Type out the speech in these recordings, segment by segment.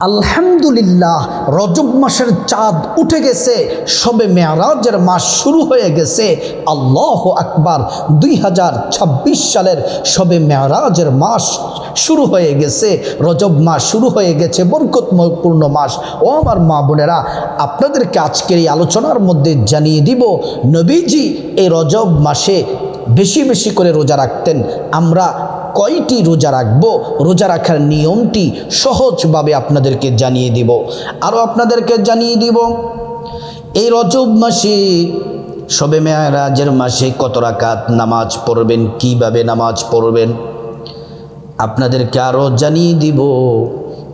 আলহামদুলিল্লাহ, রজব মাসের চাঁদ উঠে গেছে, শবে মেরাজের মাস শুরু হয়ে গেছে। আল্লাহু আকবার। 2026 সালের শবে মেরাজের মাস শুরু হয়ে গেছে, রজব মাস শুরু হয়ে গেছে, বরকতময়পূর্ণ মাস। ও আমার মা বোনেরা, আপনাদেরকে আজকের এই আলোচনার মধ্যে জানিয়ে দিব, নবীজি এই রজব মাসে বেশি বেশি করে রোজা রাখতেন। আমরা কয়টি রোজা রাখবো, রোজা রাখার নিয়মটি সহজভাবে আপনাদেরকে জানিয়ে দিব। আরও আপনাদেরকে জানিয়ে দিব এই রজব মাসে শবে মেরাজের মাসে কত রাকাত নামাজ পড়বেন, কিভাবে নামাজ পড়বেন আপনাদেরকে আরও জানিয়ে দিব।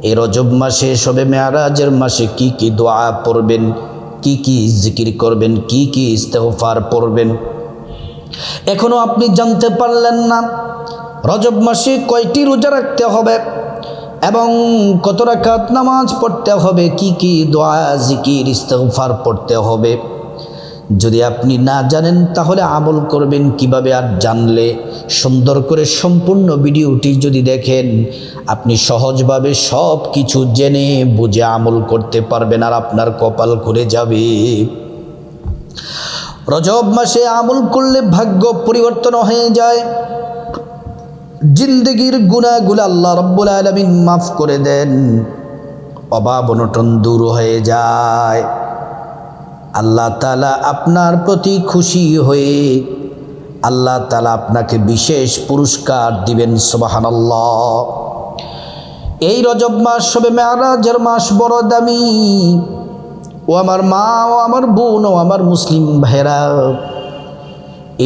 এই রজব মাসে শবে মেরাজের মাসে কি কি দোয়া পড়বেন, কি কি জিকির করবেন, কি কি ইস্তেগফার পড়বেন। এখনও আপনি জানতে পারলেন না রজব মাসে কয়টি রোজা রাখতে হবে এবং কত রাকাত নামাজ পড়তে হবে, কি কি দোয়া জিকির ইস্তেগফার পড়তে হবে। যদি আপনি না জানেন তাহলে আমল করবেন কিভাবে? আর জানলে সুন্দর করে সম্পূর্ণ ভিডিওটি যদি দেখেন, আপনি সহজভাবে সব কিছু জেনে বুঝে আমল করতে পারবেন আর আপনার কপাল খুলে যাবে। রজব মাসে আমল করলে ভাগ্য পরিবর্তন হয়ে যায়, জিন্দগির গুনাহগুলো আল্লাহ রাব্বুল আলামিন মাফ করে দেন, অভাব অনটন দূর হয়ে যায়। আল্লাহ তাআলা আপনার প্রতি খুশি হয়ে আল্লাহ তাআলা আপনাকে বিশেষ পুরস্কার দিবেন। সুবহানাল্লাহ। এই রজব মাস শবে মেরাজের মাস বড় দামি। ও আমার মা, ও আমার বোন, ও আমার মুসলিম ভাইরা,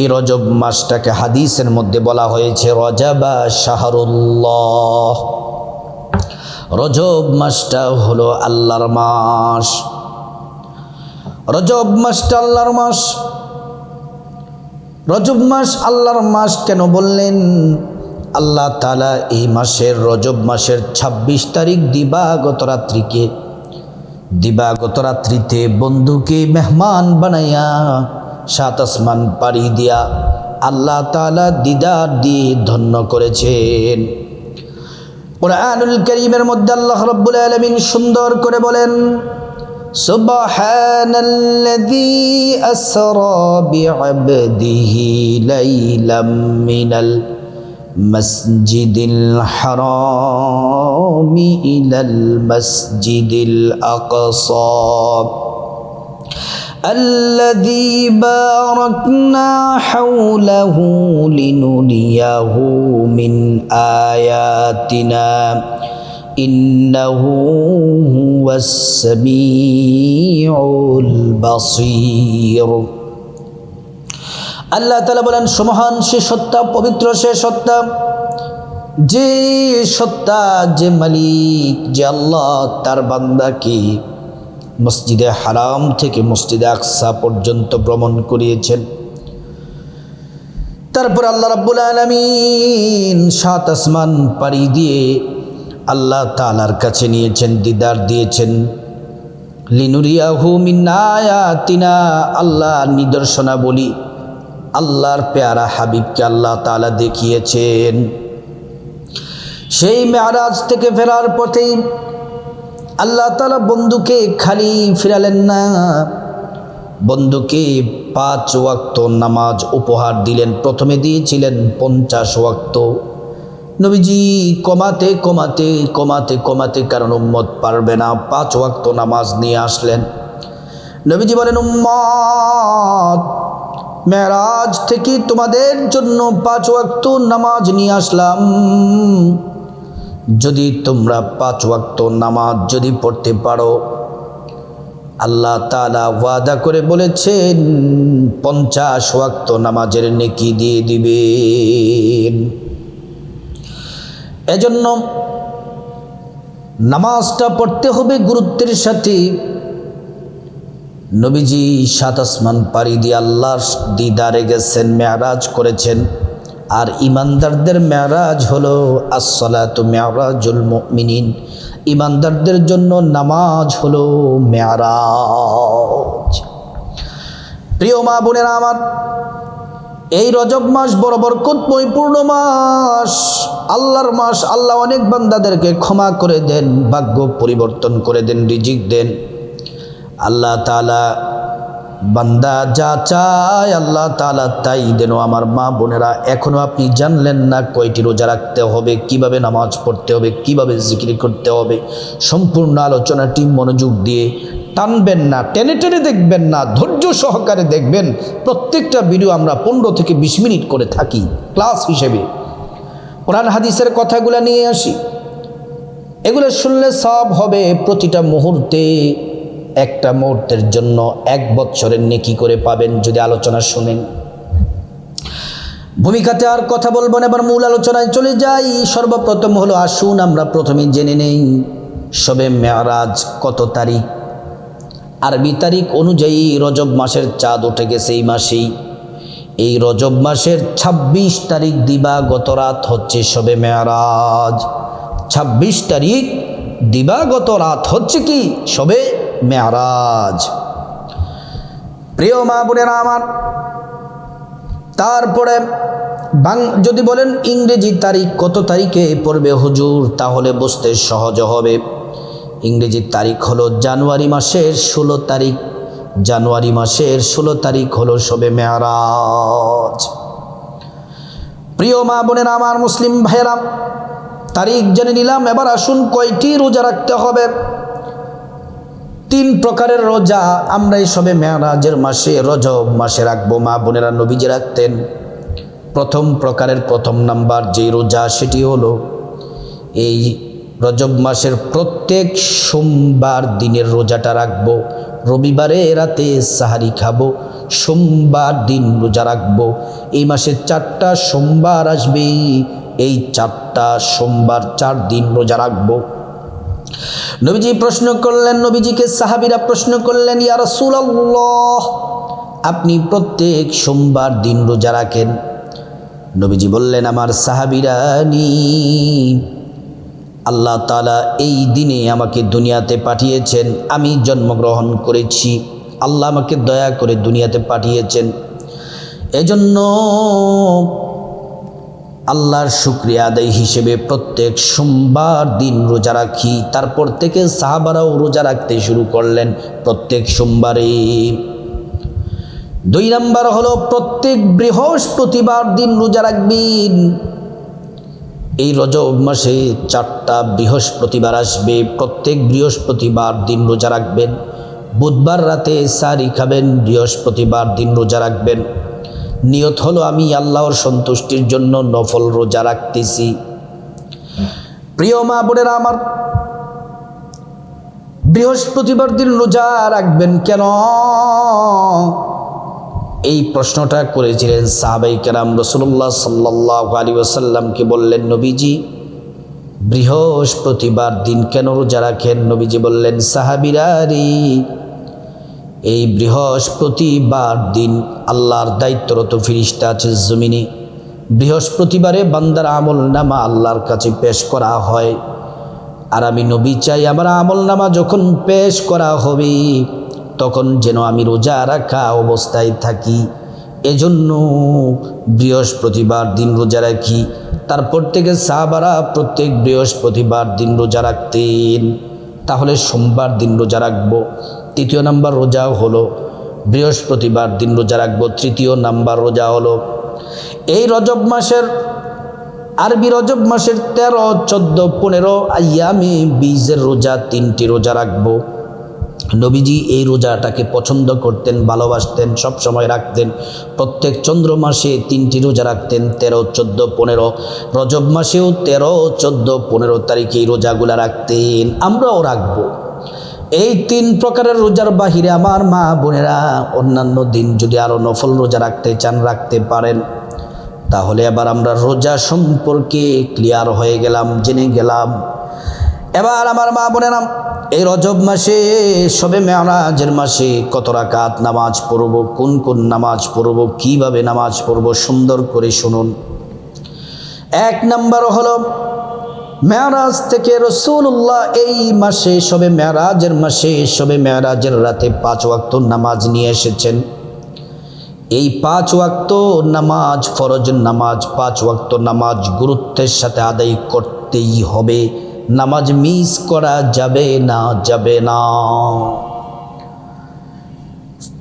এই রজব মাসটাকে হাদিসের মধ্যে বলা হয়েছে রজাবা শাহরুল্লাহ। রজব মাসটা হলো আল্লাহর মাস। রজব মাসটা আল্লাহর মাস। রজব মাস আল্লাহর মাস কেন বললেন? আল্লাহ তাআলা এই মাসের রজব মাসের 26 তারিখ দিবাগত রাত্রিতে বন্ধুকে মেহমান বানাইয়া 7 আসমান পাড়ি দিয়া আল্লাহ তাআলা দিদার দিয়ে ধন্য করেছেন। কুরআনুল কারীমের মধ্যে আল্লাহ রাব্বুল আলামিন সুন্দর করে বলেন, সুবহানাল্লাযী আসরা বিআবদিহি লাইলাম মিনাল মসজিদিল হারামি ইলাল মসজিদিল আকসা الذي باركنا حوله لنريه من آياتنا إنه هو السميع البصير। আল্লাহ তাআলা বলেন, সুমহান সে সত্তা, পবিত্র সে সত্তা, যে সত্তা, যে মালিক, যে আল্লাহ তার বান্দাকে মসজিদে হারাম থেকে মসজিদে আকসা পর্যন্ত ভ্রমণ করিয়েছেন। তারপর আল্লাহ রাব্বুল আলামিন 7 আসমান পাড়ি দিয়ে আল্লাহ তাআলার কাছে নিয়েছেন, দিদার দিয়েছেন। লিনুরিয়াহু মিন আয়াতিনা, আল্লাহ নিদর্শনাবলী আল্লাহর পেয়ারা হাবিবকে আল্লাহ তাআলা দেখিয়েছেন। সেই মেরাজ থেকে ফেরার পথেই আল্লাহ তাআলা বন্ধুকে খালি ফিরালেন না, বন্ধুকে 5 ওয়াক্ত নামাজ উপহার দিলেন। প্রথমে দিয়েছিলেন 50 ওয়াক্ত। নবীজি কমাতে কমাতে কমাতে কমাতে, কারণ উম্মত পারবে না, 5 ওয়াক্ত নামাজ নিয়ে আসলেন। নবীজি বলেন, উম্মত, মেরাজ থেকে তোমাদের জন্য 5 ওয়াক্ত নামাজ নিয়ে আসলাম। যদি তোমরা 5 ওয়াক্ত নামাজ যদি পড়তে পারো, আল্লাহ তাআলা ওয়াদা করে বলেছেন 50 ওয়াক্ত নামাজের নেকি দিয়ে দিবেন। এজন্য নামাজটা পড়তে হবে গুরুত্বের সাথে। নবীজি 7 আসমান পাড়ি দিয়ে আল্লাহর দিদারে গেছেন, মেরাজ করেছেন। আর ইমানদারদের মেরাজ হলো আসসালাতু মেরাজুল মুমিনিন, ইমানদারদের জন্য নামাজ হলো মেরাজ। প্রিয় মা বোনেরা আমার, এই রজব মাস বড় বরকতময় পূর্ণ মাস, আল্লাহর মাস। আল্লাহ অনেক বান্দাদেরকে ক্ষমা করে দেন, ভাগ্য পরিবর্তন করে দেন, রিজিক দেন। আল্লাহ তাআলা বান্দা যা চায় আল্লাহ তাআলা তাই দেন। আমার মা বোনেরা, এখনো আপনি জানলেন না কয়টি রোজা রাখতে হবে, কিভাবে নামাজ পড়তে হবে, কিভাবে জিকির করতে হবে। সম্পূর্ণ আলোচনাটি মনোযোগ দিয়ে টানবেন না, টেনে টেনে দেখবেন না, ধৈর্য সহকারে দেখবেন। প্রত্যেকটা ভিডিও আমরা 15 থেকে 20 মিনিট করে থাকি ক্লাস হিসেবে। কোরআন হাদিসের কথাগুলো নিয়ে আসি, এগুলো শুনলে সব হবে। প্রতিটা মুহূর্তে, একটা মুহূর্তের জন্য 1 বছরের নেকি করে পাবেন যদি আলোচনা শুনেন। ভূমিকাতে আর কথা বলবো না, এবার মূল আলোচনায় চলে যাই। সর্বপ্রথম হলো, আসুন আমরা প্রথমে জেনে নেই শবে মেরাজ কত তারিখ। আরবি তারিখ অনুযায়ী রজব মাসের চাঁদ উঠে গেছে এই মাসেই। এই রজব মাসের 26 তারিখ দিবাগত রাত হচ্ছে শবে মেরাজ। 26 তারিখ দিবাগত রাত হচ্ছে কি? শবে মেরাজ। প্রিয় মা বোনেরা আমার, তারপরে যদি বলেন ইংরেজি তারিখ কত তারিখে পড়বে হুজুর, তাহলে বুঝতে সহজ হবে। ইংরেজি তারিখ হলো জানুয়ারি মাসের 16 তারিখ। জানুয়ারি মাসের 16 তারিখ হলো শবে মেরাজ। প্রিয় মা বোনেরা আমার, মুসলিম ভাইয়েরা, তারিখ জেনে নিলাম। এবার আসুন কয়টি রোজা রাখতে হবে। 3 প্রকারের রোজা আমরা এই শবে মেরাজের মাসে, রজব মাসে রাখবো। মা বোনেরা, নবীজি রাখতেন। প্রথম প্রকারের প্রথম নাম্বার যে রোজা, সেটি হলো এই রজব মাসের প্রত্যেক সোমবার দিনের রোজাটা রাখবো। রবিবারে রাতে সাহারি খাবো, সোমবার দিন রোজা রাখবো। এই মাসে 4টা সোমবার আসবে, এই 4টা সোমবার 4 দিন রোজা রাখবো। নবীজি প্রশ্ন করলেন, নবীজিকে সাহাবীরা প্রশ্ন করলেন, ইয়া রাসূলুল্লাহ, আপনি প্রত্যেক সোমবার দিন রোজা রাখেন। নবীজি বললেন, আমার সাহাবীরা আল্লাহ তাআলা এই দিনে আমাকে দুনিয়াতে পাঠিয়েছেন, আমি জন্মগ্রহণ করেছি, আল্লাহ আমাকে দয়া করে দুনিয়াতে পাঠিয়েছেন, এজন্য আল্লাহর শুকরিয়া আদায় হিসেবে প্রত্যেক সোমবার দিন রোজা রাখি। তারপর থেকে সাহাবারাও রোজা রাখতে শুরু করলেন প্রত্যেক সোমবারে। 2 নাম্বার হলো, প্রত্যেক বৃহস্পতিবার দিন রোজা রাখবেন। এই রজব মাসে 4টা বৃহস্পতিবার আসবে, প্রত্যেক বৃহস্পতিবার দিন রোজা রাখবেন। বুধবার রাতে সারি খাবেন, বৃহস্পতিবার দিন রোজা রাখবেন। নিয়ত হলো আমি আল্লাহর সন্তুষ্টির জন্য নফল রোজা রাখতেছি। প্রিয় মা বোনেরা আমার, বৃহস্পতিবার দিন রোজা রাখবেন কেন? এই প্রশ্নটা করেছিলেন সাহাবায়ে কেরাম। রাসূলুল্লাহ সাল্লাল্লাহু আলাইহি ওয়াসাল্লামকে বললেন, নবীজি বৃহস্পতিবার দিন কেন রোজা রাখেন? নবীজি বললেন, সাহাবীরা রে, এই বৃহস্পতিবার দিন আল্লাহর দায়িত্বরত ফেরেশতা আছে জমিনে। বৃহস্পতিবারে বান্দার আমল নামা আল্লাহর কাছে পেশ করা হয়। আর আমি নবী চাই আমার আমল নামা যখন পেশ করা হবে তখন যেন আমি রোজা রাখা অবস্থায় থাকি। এজন্য বৃহস্পতিবার দিন রোজা রাখি। তারপর থেকে সাহাবারা প্রত্যেক বৃহস্পতিবার দিন রোজা রাখতেন। তাহলে সোমবার দিন রোজা রাখবো। 3য় নাম্বার রোজা হলো বৃহস্পতিবার দিন রোজা রাখবো। 3য় নাম্বার রোজা হলো এই রজব মাসের, আরবি রজব মাসের 13, 14, 15 আইয়ামে বীজের রোজা, 3টি রোজা রাখবো। নবীজি এই রোজাটাকে পছন্দ করতেন, ভালোবাসতেন, সব সময় রাখতেন। প্রত্যেক চন্দ্র মাসে 3টি রোজা রাখতেন, 13, 14, 15। রজব মাসেও 13, 14, 15 তারিখে এই রোজাগুলা রাখতেন, আমরাও রাখবো। এই 3 প্রকারের রোজার বাহিরে আমার মা বোনেরা অন্যান্য দিন যদি আরও নফল রোজা রাখতে চান রাখতে পারেন। তাহলে এবার আমরা রোজা সম্পর্কে ক্লিয়ার হয়ে গেলাম, জেনে গেলাম। এবার আমার মা বোনেরা, এই রজব মাসে শবে মেরাজের মাসে কত রাকাত নামাজ পড়ব, কোন কোন নামাজ পড়ব, কিভাবে নামাজ পড়ব, সুন্দর করে শুনুন। 1 নাম্বার হলো, মেরাজ থেকে রাসূলুল্লাহ এই মাসে শবে মেরাজের মাসে শবে মেরাজের রাতে 5 ওয়াক্ত নামাজ নিয়ে এসেছেন। এই 5 ওয়াক্ত নামাজ ফরজ নামাজ, 5 ওয়াক্ত নামাজ গুরুত্বের সাথে আদায় করতেই হবে, নামাজ মিস করা যাবে না, যাবে না।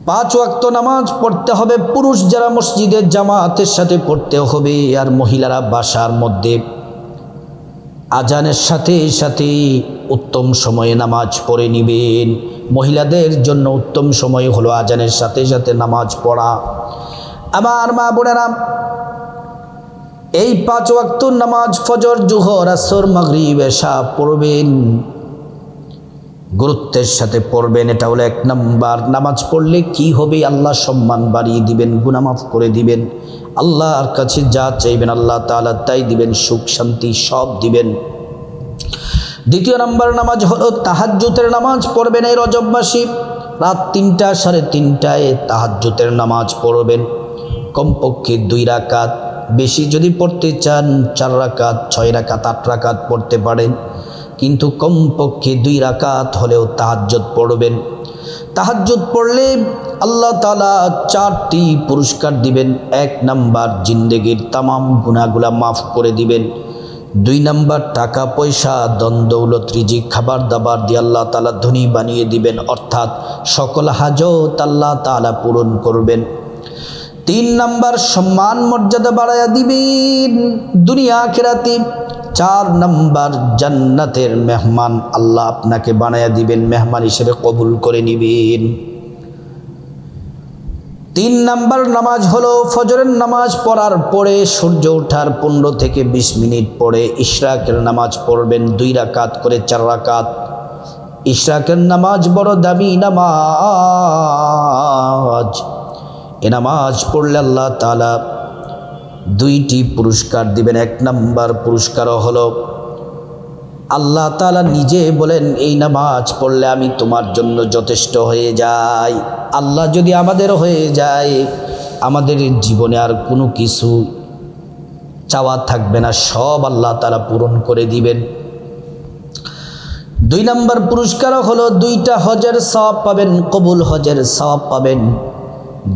5 ওয়াক্ত নামাজ পড়তে হবে, পুরুষ যারা মসজিদের জামাতের সাথে পড়তে হবে, আর মহিলারা বাসার মধ্যে আজানের সাথে সাথে উত্তম সময়ে নামাজ পড়ে নেবেন। মহিলাদের জন্য উত্তম সময় হলো আজানের সাথে সাথে নামাজ পড়া। আমার মা বোনেরা, এই 5 ওয়াক্ত নামাজ ফজর, জোহর, আসর, মাগরিব, এশা পড়বেন, গুরুত্বের সাথে পড়বেন। এটা হলো 1 নাম্বার। নামাজ পড়লে কি হবে? আল্লাহ সম্মান বাড়িয়ে দিবেন, গুনাহ মাফ করে দিবেন, আল্লাহর কাছে যা চাইবেন আল্লাহ তাআলা তাই দিবেন, সুখ শান্তি সব দিবেন। 2 নাম্বার নামাজ হলো তাহাজ্জুদের নামাজ পড়বেন। এই রজব মাসে রাত 3টা 3:30টায় তাহাজ্জুদের নামাজ পড়বেন, কমপক্ষে 2 রাকাত, বেশি যদি পড়তে চান 4 রাকাত, 6 রাকাত, 8 রাকাত পড়তে পারেন, কিন্তু কমপক্ষে 2 রাকাত হলেও তাহাজ্জুদ পড়বেন। তাহাজ্জুদ পড়লে আল্লাহ তাআলা 4টি পুরস্কার দিবেন। 1 নাম্বার, জিন্দেগির তামাম গুনাহগুলা মাফ করে দিবেন। 2 নাম্বার, টাকা পয়সা, ধন দৌলত, রিজিক, খাবার দাবার দিয়ে আল্লাহ তাআলা ধনী বানিয়ে দিবেন, অর্থাৎ সকল হাজত আল্লাহ তাআলা পূরণ করবেন। 3 নাম্বার, সম্মান মর্যাদা বাড়ায়া দিবেন দুনিয়া আখিরাতে। 4 নাম্বার, জান্নাতের মেহমান আল্লাহ আপনাকে বানায়া দিবেন, মেহমান হিসেবে কবুল করে নিবেন। 3 নাম্বার নামাজ হলো ফজরের নামাজ পড়ার পরে সূর্য ওঠার 15 থেকে 20 মিনিট পরে ইশরাকের নামাজ পড়বেন, 2 রাকাত করে 4 রাকাত। ইশরাকের নামাজ বড় দামি নামাজ। এ নামাজ পড়লে আল্লাহ তাআলা 2টি পুরস্কার দিবেন। 1 নাম্বার পুরস্কার হলো আল্লাহ তাআলা নিজে বলেন, এই নামাজ পড়লে আমি তোমার জন্য যথেষ্ট হয়ে যাই। আল্লাহ যদি আমাদের হয়ে যায়, আমাদের জীবনে আর কোনো কিছু চাওয়া থাকবে না, সব আল্লাহ তাআলা পূরণ করে দিবেন। 2 নাম্বার পুরস্কার হলো 2টা হজের সওয়াব পাবেন, কবুল হজের সওয়াব পাবেন,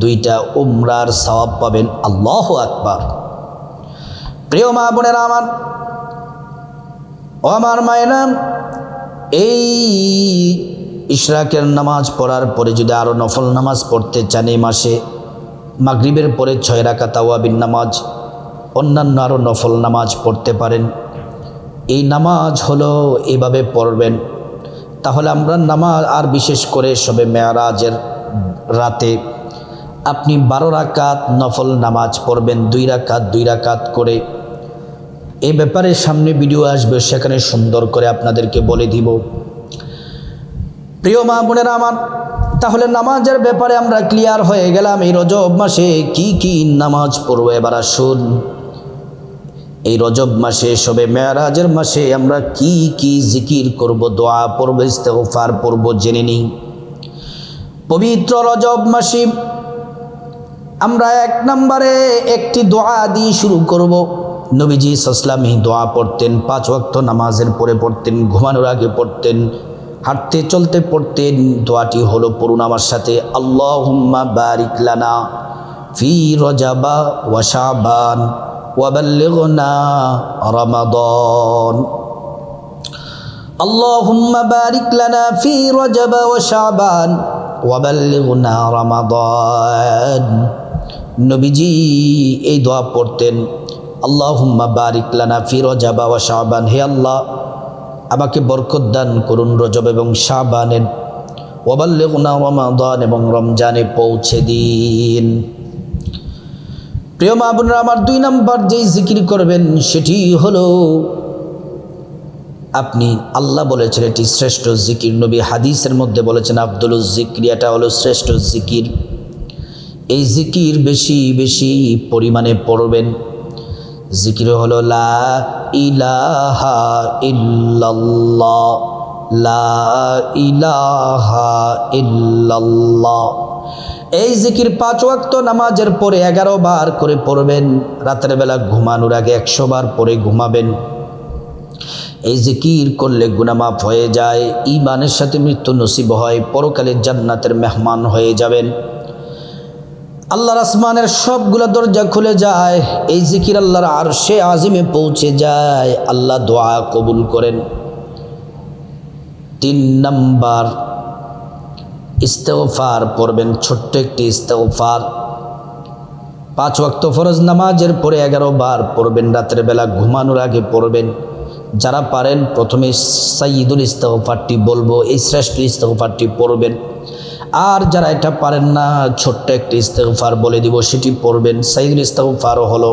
2টা উমরার সওয়াব পাবেন। আল্লাহু আকবার। প্রিয় মা বোনেরা আমার, ও আমার মায়েরা, এই ইশরাকের নামাজ পড়ার পরে যদি আরও নফল নামাজ পড়তে চান এই মাসে, মাগরিবের পরে 6 রাকাত তাওয়াবিন নামাজ, অন্যান্য আরও নফল নামাজ পড়তে পারেন। এই নামাজ হলো এভাবে পড়বেন। তাহলে আমরা নামাজ, আর বিশেষ করে শবে মেরাজের রাতে আপনি 12 রাকাত নফল নামাজ পড়বেন, 2 রাকাত 2 রাকাত করে। এই ব্যাপারে সামনে ভিডিও আসবে, সেখানে সুন্দর করে আপনাদেরকে বলে দিব। প্রিয় মা বোনেরা আমার, তাহলে নামাজের ব্যাপারে আমরা ক্লিয়ার হয়ে গেলাম। এই রজব মাসে কি কি নামাজ পড়ব, এবার আসুন এই রজব মাসে, শবে মেরাজের মাসে আমরা কি কি জিকির করব, দোয়া পড়ব, ইস্তেগফার পড়ব, জেনে নিই। পবিত্র রজব মাসে আমরা 1 নম্বরে একটি দোয়া দিয়ে শুরু করব। নবীজি সাল্লাল্লাহু আলাইহি ওয়াসাল্লাম এই দোয়া পড়তেন, 5 ওয়াক্ত নামাজের পরে পড়তেন, ঘুমানোর আগে পড়তেন, হাঁটতে চলতে পড়তেন। দোয়াটি হলো, পড়ুন আমার সাথে, আল্লাহুম্মা বারিক লানা ফি রজাবা ওয়া শাবান ওয়া বাল্লিগনা রমাদান। আল্লাহুম্মা বারিক লানা ফি রজাবা ওয়া শাবান ওয়া বাল্লিগনা রমাদান। নবীজি এই দোয়া পড়তেন, আল্লাহুম্মা বারিক লানা ফি রজাবা ওয়া শাবান, হে আল্লাহ আমাকে বরকত দান করুন রজব এবং শাবানের, ওয়া বাল্লিগনা রমাদান, এবং রমজানে পৌঁছে দিন। প্রিয় মা বোনেরা আমার, 2 নম্বর যেই জিকির করবেন সেটি হলো, আপনি, আল্লাহ বলেছেন এটি শ্রেষ্ঠ জিকির, নবী হাদিসের মধ্যে বলেছেন আফদলুজ জিকির, এটা হলো শ্রেষ্ঠ জিকির। এই জিকির বেশি বেশি পরিমাণে পড়বেন। জিকির হলো লা ইলাহা ইল্লাল্লাহ, লা ইলাহা ইল্লাল্লাহ। এই জিকির 5 ওয়াক্ত নামাজের পরে 11 বার করে পড়বেন। রাতের বেলা ঘুমানোর আগে 100 বার পরে ঘুমাবেন। এই জিকির করলে গুনাহ মাফ হয়ে যায়, ঈমানের সাথে মৃত্যু নসিব হয়, পরকালে জান্নাতের মেহমান হয়ে যাবেন। আল্লাহর আসমানের সবগুলা দরজা খুলে যায়, এই জিকির আল্লাহর আরশে আজিমে পৌঁছে যায়, আল্লাহ দোয়া কবুল করেন। 3 নাম্বার ইস্তেগফার পড়বেন, ছোট্ট একটি ইস্তেগফার 5 ওয়াক্ত ফরজ নামাজের পরে 11 বার পড়বেন, রাতের বেলা ঘুমানোর আগে পড়বেন। যারা পারেন প্রথমে সাইয়্যিদুল ইস্তেগফারটি বলবো, এই শ্রেষ্ঠ ইস্তেগফারটি পড়বেন। আর যারা এটা পারেন না, ছোট্ট একটি ইস্তেগফার বলে দিব, সেটি পড়বেন। সাইয়্যিদুল ইস্তেগফার হলো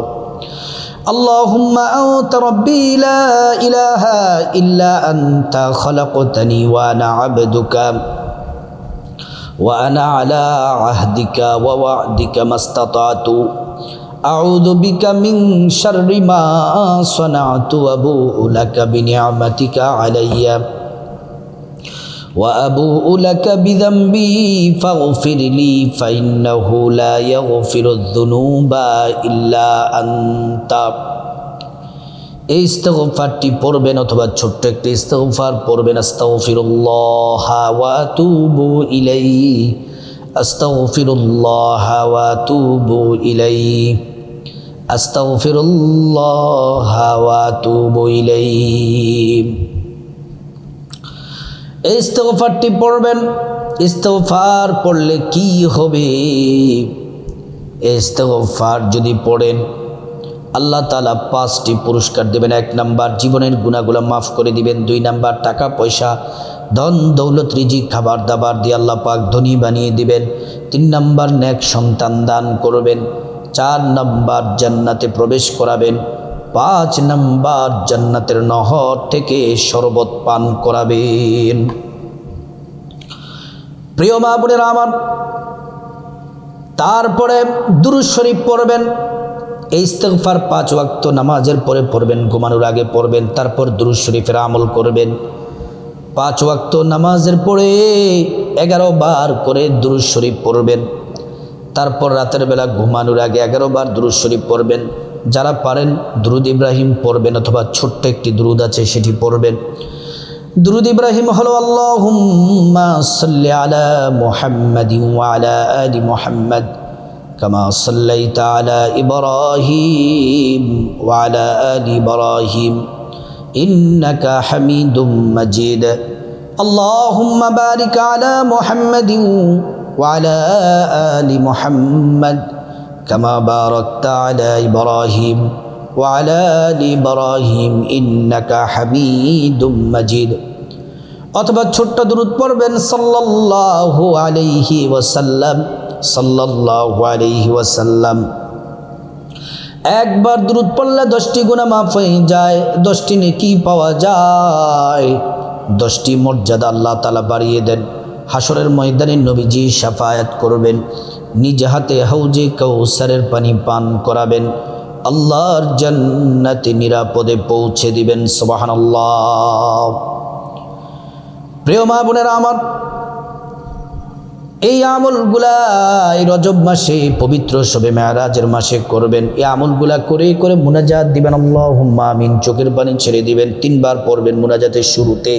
আল্লাহুম্মা আনতা রাব্বি লা ইলাহা ইল্লা আনতা খালাকতানি ওয়া আনা আবদুকা ওয়া আনা আলা আহদিকা ওয়া ওয়া'দিকা মাস্তাতাতু আউযু বিকা মিন শাররি মা সানাতু ওয়া আবুউ লাকা বিনি'মাতিকা আলাইয়া وأبوء لك بذنبي فاغفر لي فإنه لا يغفر الذنوب إلا أنت। এই ইস্তেগফারটি পড়বেন, অথবা ছোট্ট একটি ইস্তেগফার পড়বেন, আস্তাগফিরুল্লাহ ওয়া আতুবু ইলাইহি, আস্তাগফিরুল্লাহ ওয়া আতুবু ইলাইহি, আস্তাগফিরুল্লাহ ওয়া আতুবু ইলাইহি। এই ইস্তেগফারটি পড়বেন। ইস্তেগফার পড়লে কি হবে? এই ইস্তেগফার যদি পড়েন, আল্লাহ তাআলা 5টি পুরস্কার দেবেন। 1 নাম্বার জীবনের গুনাহগুলো মাফ করে দিবেন। 2 নাম্বার টাকা পয়সা, ধন দৌলত, রিজিক, খাবার দাবার দিয়ে আল্লাহ পাক ধনী বানিয়ে দিবেন। 3 নাম্বার নেক সন্তান দান করবেন। 4 নাম্বার জান্নাতে প্রবেশ করাবেন। 5 নাম্বার জান্নাতের নহর থেকে শরবত পান করাবেন। প্রিয় মা বোনেরা আমার, তারপরে দুরূদ শরীফ পড়বেন। এই ইস্তেগফার 5 ওয়াক্ত নামাজের পরে পড়বেন, ঘুমানোর আগে পড়বেন। তারপর দুরূদ শরীফের আমল করবেন। 5 ওয়াক্ত নামাজের পরে 11 বার করে দুরূদ শরীফ পড়বেন। তারপর রাতের বেলা ঘুমানোর আগে 11 বার দুরূদ শরীফ পড়বেন। যারা পারেন দুরূদ ইব্রাহিম পড়বেন, অথবা ছোট্ট একটি দুরূদ আছে সেটি পড়বেন। দুরূদ ইব্রাহিম হলো আল্লাহুম্মা সাল্লি আলা মুহাম্মাদিন ওয়া আলা আলি মুহাম্মাদ কামা সাল্লাইতা আলা ইব্রাহিম ওয়া আলা আলি ইব্রাহিম ইন্নাকা হামিদুম মাজিদ। আল্লাহুম্মা বারিক আলা মুহাম্মাদিন ওয়া আলা আলি মুহাম্মাদ কামা বারাকতা আলা ইব্রাহিম ওয়া আলা আলি ইব্রাহিম ইন্নাকা হামিদুম মাজিদ। অথবা ছোট্ট দুরূদ পড়বেন, সাল্লাল্লাহু আলাইহি ওয়াসাল্লাম, সাল্লাল্লাহু আলাইহি ওয়াসাল্লাম। একবার দুরূদ পড়লে 10টি গুনাহ মাফ হয়ে যায়, 10টি নেকি পাওয়া যায়, 10টি মর্যাদা আল্লাহ তাআলা বাড়িয়ে দেন। হাসরের ময়দানে নবীজি শাফায়াত করবেন, নিজ হাতে হাউজে কাউসারের পানি পান করাবেন, আল্লাহর জান্নাতে নিরাপদে পৌঁছে দিবেন। সুবহানাল্লাহ। প্রিয় মা বোনেরা আমার, এই আমলগুলা এই রজব মাসে পবিত্র শবে মেরাজের মাসে করবেন। এই আমলগুলা করে করে মুনাজাত দিবেন, আল্লাহুম্মা আমিন, চোখের পানি ছেড়ে দিবেন। 3 বার পড়বেন মুনাজাতের শুরুতে,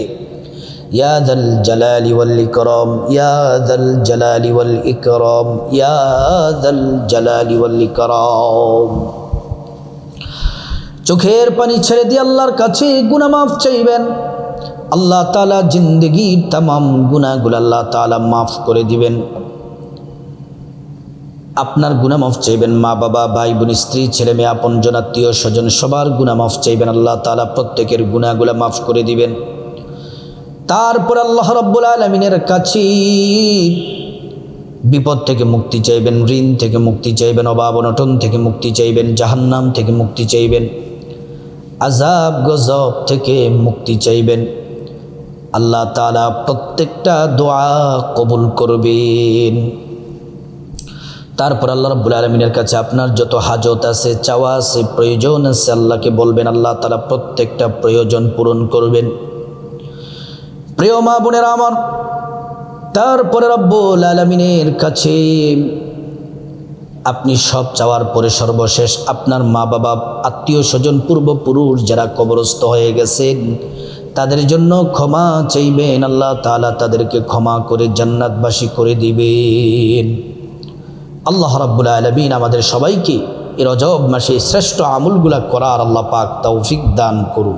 ইয়া যাল জালালি ওয়াল ইকরাম, ইয়া যাল জালালি ওয়াল ইকরাম, ইয়া যাল জালালি ওয়াল ইকরাম। চোখের পানি ছেড়ে দিয়ে আল্লাহর কাছে গুনাহ মাফ চাইবেন। আল্লাহ তাআলা জিন্দেগির तमाम গুনাহগুলো আল্লাহ তাআলা মাফ করে দিবেন। আপনার গুনাহ মাফ চাইবেন, মা বাবা, ভাই বোন, স্ত্রী, ছেলে মেয়ে, আপনজন, আত্মীয় স্বজন সবার গুনাহ মাফ চাইবেন। আল্লাহ তাআলা প্রত্যেকের গুনাহগুলো মাফ করে দিবেন। তারপর আল্লাহ রাব্বুল আলামিনের কাছে বিপদ থেকে মুক্তি চাইবেন, ঋণ থেকে মুক্তি চাইবেন, অভাব অনটন থেকে মুক্তি চাইবেন, জাহান্নাম থেকে মুক্তি চাইবেন, আযাব গজব থেকে মুক্তি চাইবেন। আল্লাহ তাআলা প্রত্যেকটা দোয়া কবুল করবেন। তারপর আল্লাহ রাব্বুল আলামিনের কাছে আপনার যত হাজত আছে, চাওয়া আছে, প্রয়োজন আছে, আল্লাহকে বলবেন। আল্লাহ তাআলা প্রত্যেকটা প্রয়োজন পূরণ করবেন। প্রিয় মা বোনেরা আমার, তারপরে রব্বুল আলামিনের কাছে আপনি সব চাওয়ার পরে সর্বশেষ আপনার মা বাবা, আত্মীয় স্বজন, পূর্বপুরুষ যারা কবরস্থ হয়ে গেছেন তাদের জন্য ক্ষমা চাইবেন। আল্লাহ তাআলা তাদেরকে ক্ষমা করে জান্নাতবাসী করে দিবেন। আল্লাহ রাব্বুল আলামিন আমাদের সবাইকে এই রজব মাসে শ্রেষ্ঠ আমলগুলা করার আল্লাহ পাক তৌফিক দান করুন।